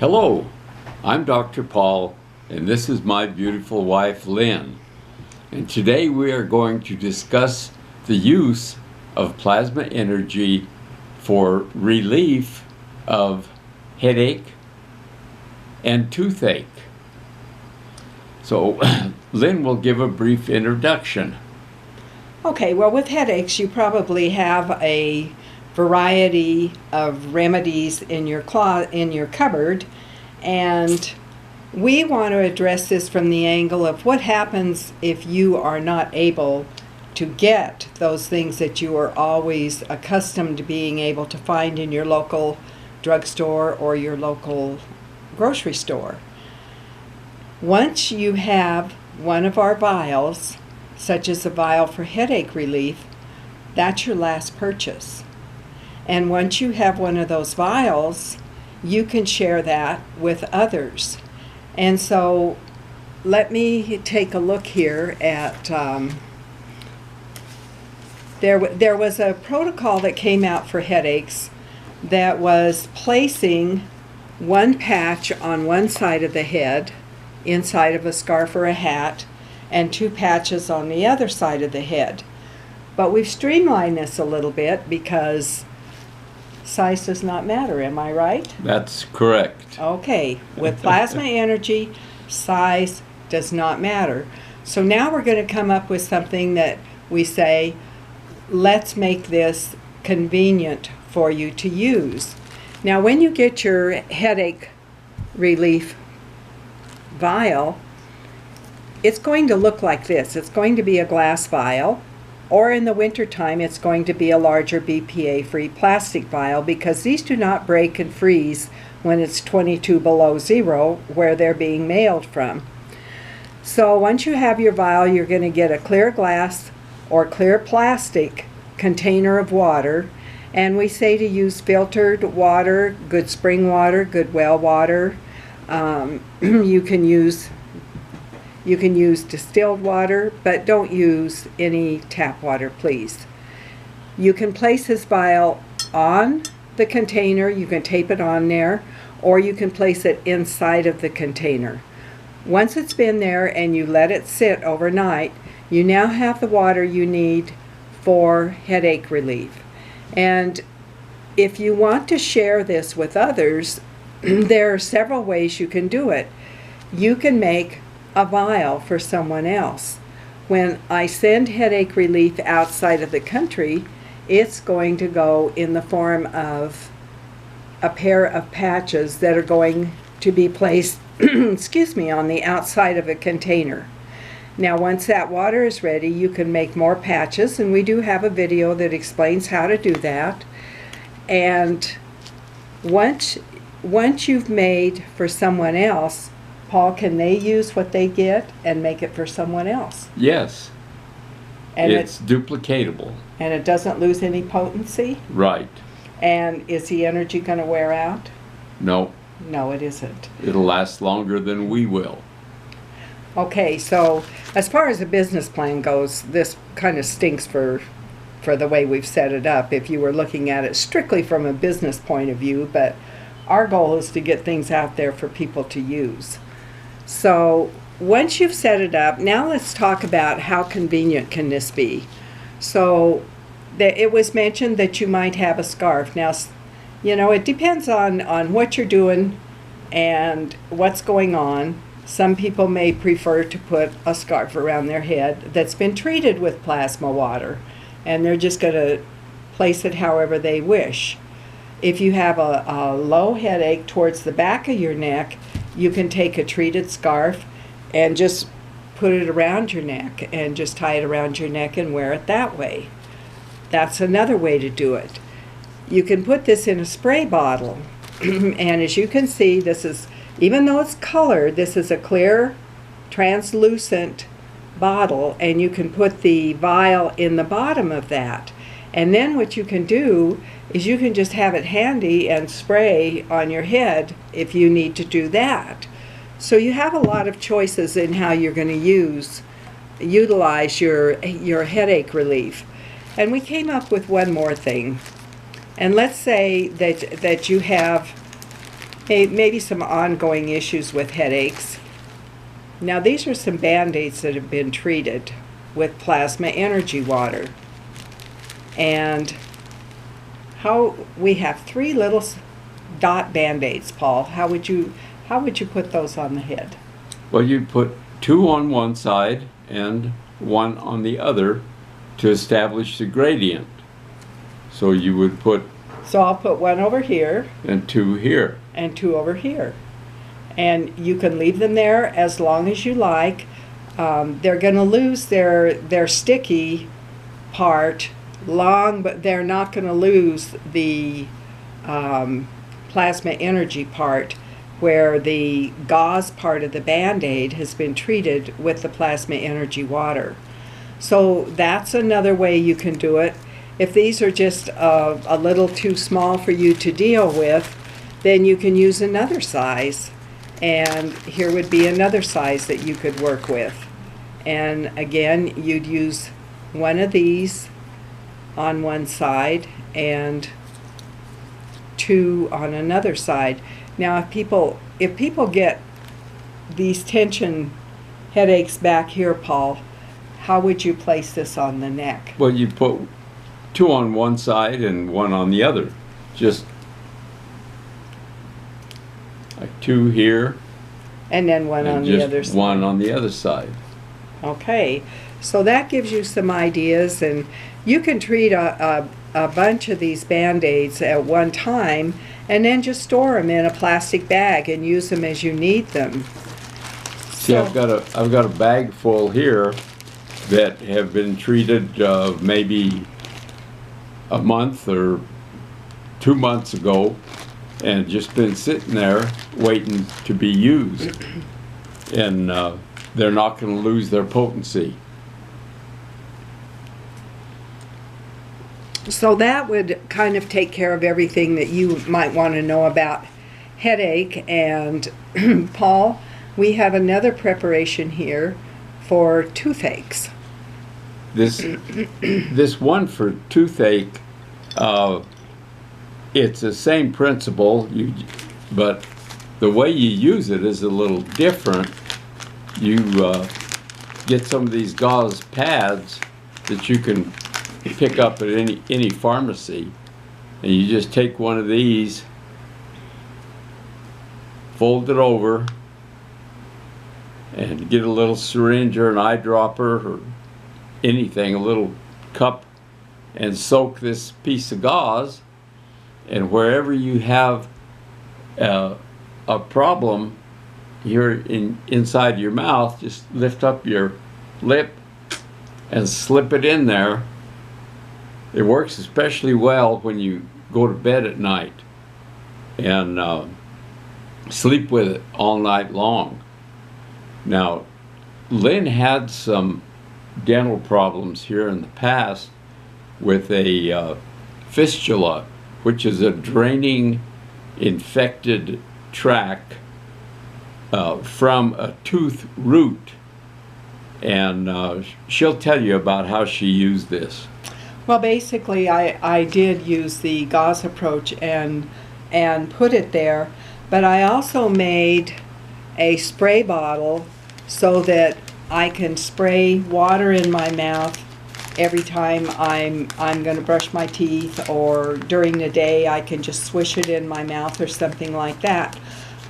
Hello, I'm Dr. Paul, and this is my beautiful wife, Lynn. And today we are going to discuss the use of plasma energy for relief of headache and toothache. So, Lynn will give a brief introduction. Okay, well, with headaches, you probably have a variety of remedies in your cupboard, and we want to address this from the angle of what happens if you are not able to get those things that you are always accustomed to being able to find in your local drugstore or your local grocery store. Once you have one of our vials, such as a vial for headache relief, that's your last purchase. And once you have one of those vials, you can share that with others. And so let me take a look here at, there was a protocol that came out for headaches that was placing one patch on one side of the head, inside of a scarf or a hat, and two patches on the other side of the head. But we've streamlined this a little bit because size does not matter, am I right? That's correct. Okay, with plasma energy, size does not matter. So now we're going to come up with something that we say, let's make this convenient for you to use. Now when you get your headache relief vial, it's going to look like this. It's going to be a glass vial, or in the wintertime it's going to be a larger BPA-free plastic vial, because these do not break and freeze when it's 22 below zero where they're being mailed from. So once you have your vial, you're going to get a clear glass or clear plastic container of water, and we say to use filtered water, good spring water, good well water. You can use distilled water, but don't use any tap water, please. You can place this vial on the container, you can tape it on there, or you can place it inside of the container. Once it's been there and you let it sit overnight, you now have the water you need for headache relief. And if you want to share this with others, there are several ways you can do it. You can make a vial for someone else. When I send headache relief outside of the country, it's going to go in the form of a pair of patches that are going to be placed excuse me, on the outside of a container. Now once that water is ready, you can make more patches, and we do have a video that explains how to do that. And once you've made for someone else, Paul, can they use what they get and make it for someone else? Yes. And it's duplicatable. And it doesn't lose any potency? Right. And is the energy going to wear out? No. No, it isn't. It'll last longer than we will. Okay, so as far as the business plan goes, this kind of stinks for the way we've set it up if you were looking at it strictly from a business point of view, but our goal is to get things out there for people to use. So once you've set it up, now let's talk about how convenient can this be. So it was mentioned that you might have a scarf. Now, you know, it depends on what you're doing and what's going on. Some people may prefer to put a scarf around their head that's been treated with plasma water, and they're just going to place it however they wish. If you have a low headache towards the back of your neck, you can take a treated scarf and just put it around your neck and just tie it around your neck and wear it that way. That's another way to do it. You can put this in a spray bottle, and as you can see, this is, even though it's colored, this is a clear, translucent bottle, and you can put the vial in the bottom of that. And then what you can do is you can just have it handy and spray on your head if you need to do that. So you have a lot of choices in how you're going to utilize your headache relief. And we came up with one more thing. And let's say that you have Hey, maybe some ongoing issues with headaches. Now these are some Band-Aids that have been treated with plasma energy water. And how we have 3 little dot Band-Aids, Paul. How would you put those on the head? Well, you'd put 2 on one side and 1 on the other to establish the gradient. So you would put... So I'll put 1 over here. And 2 here. And 2 over here. And you can leave them there as long as you like. They're going to lose their sticky part but they're not going to lose the plasma energy part, where the gauze part of the Band-Aid has been treated with the plasma energy water. So that's another way you can do it. If these are just a little too small for you to deal with, then you can use another size. And here would be another size that you could work with. And again, you'd use 1 of these on one side and 2 on another side. Now if people get these tension headaches back here, Paul, how would you place this on the neck? Well, you put 2 on one side and 1 on the other. Just like 2 here. And then 1 on the other side. 1 on the other side. Okay, so that gives you some ideas, and you can treat a bunch of these Band-Aids at one time and then just store them in a plastic bag and use them as you need them. See, I've got a bag full here that have been treated maybe a month or 2 months ago, and just been sitting there waiting to be used. And they're not going to lose their potency. So that would kind of take care of everything that you might want to know about headache. And Paul, we have another preparation here for toothaches. This one for toothache, it's the same principle, but the way you use it is a little different. You get some of these gauze pads that you can pick up at any pharmacy, and you just take one of these, fold it over, and get a little syringe or an eyedropper or anything, a little cup, and soak this piece of gauze, and wherever you have a problem here inside your mouth, just lift up your lip and slip it in there. It works especially well when you go to bed at night and sleep with it all night long. Now, Lynn had some dental problems here in the past with a fistula, which is a draining infected tract from a tooth root. And she'll tell you about how she used this. Well, basically, I did use the gauze approach and put it there, but I also made a spray bottle so that I can spray water in my mouth every time I'm going to brush my teeth, or during the day I can just swish it in my mouth or something like that.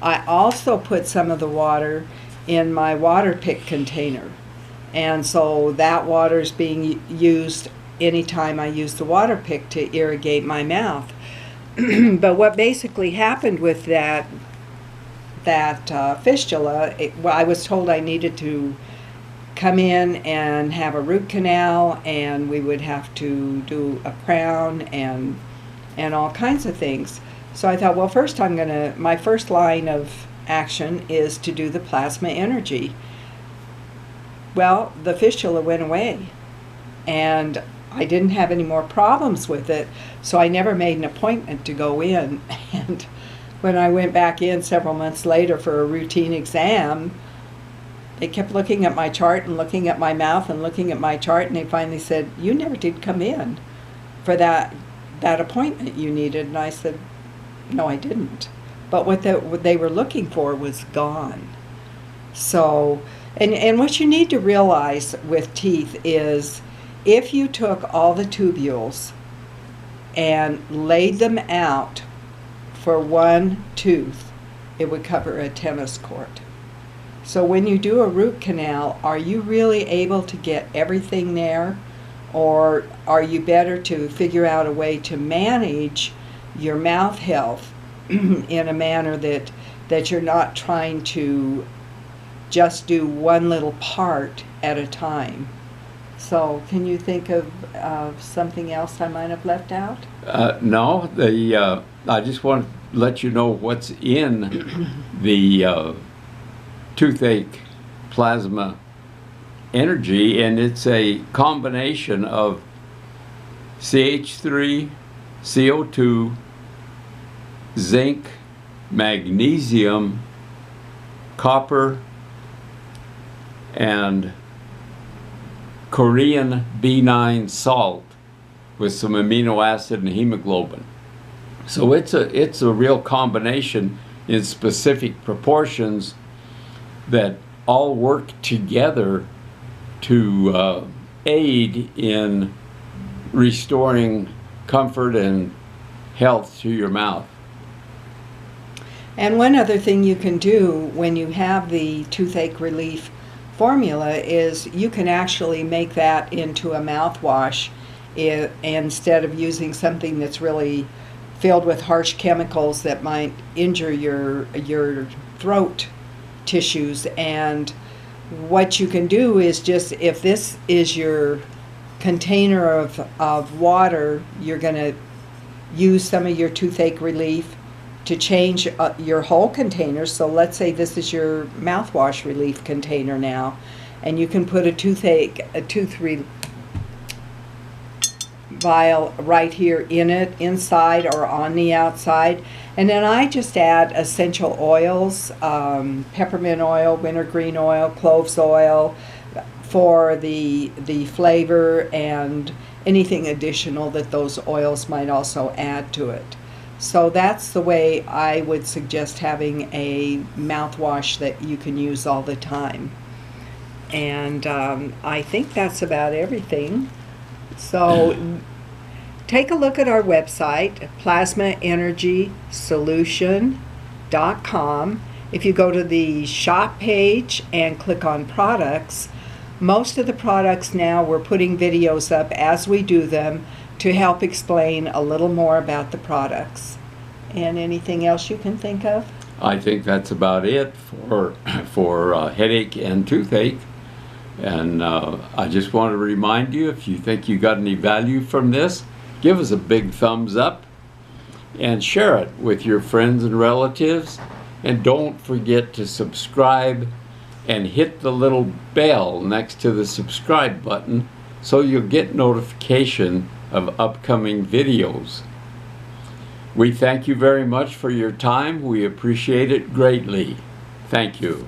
I also put some of the water in my water pick container, and so that water is being used anytime I use the water pick to irrigate my mouth. But what basically happened with that fistula, I was told I needed to come in and have a root canal, and we would have to do a crown and all kinds of things. So I thought, well, first my first line of action is to do the plasma energy. Well, the fistula went away, and I didn't have any more problems with it, so I never made an appointment to go in. And when I went back in several months later for a routine exam, they kept looking at my chart and looking at my mouth and looking at my chart, and they finally said, "You never did come in for that appointment you needed." And I said, "No, I didn't." but what they were looking for was gone. So, and what you need to realize with teeth is if you took all the tubules and laid them out for one tooth, it would cover a tennis court. So when you do a root canal, are you really able to get everything there? Or are you better to figure out a way to manage your mouth health in a manner that you're not trying to just do one little part at a time? So can you think of something else I might have left out? No, I just want to let you know what's in the toothache plasma energy, and it's a combination of CH3, CO2, zinc, magnesium, copper, and Korean B9 salt with some amino acid and hemoglobin. So it's a real combination in specific proportions that all work together to aid in restoring comfort and health to your mouth. And one other thing you can do when you have the toothache relief formula is you can actually make that into a mouthwash instead of using something that's really filled with harsh chemicals that might injure your throat tissues. And what you can do is just, if this is your container of water, you're going to use some of your toothache relief to change your whole container. So let's say this is your mouthwash relief container now, and you can put a tooth vial right here in it, inside or on the outside. And then I just add essential oils, peppermint oil, wintergreen oil, cloves oil for the flavor and anything additional that those oils might also add to it. So that's the way I would suggest having a mouthwash that you can use all the time. And I think that's about everything. So take a look at our website, plasmaenergysolution.com. If you go to the shop page and click on products, most of the products now, we're putting videos up as we do them to help explain a little more about the products. And anything else you can think of? I think that's about it for headache and toothache. And I just want to remind you, if you think you got any value from this, give us a big thumbs up and share it with your friends and relatives. And don't forget to subscribe and hit the little bell next to the subscribe button so you'll get notification of upcoming videos. We thank you very much for your time. We appreciate it greatly. Thank you.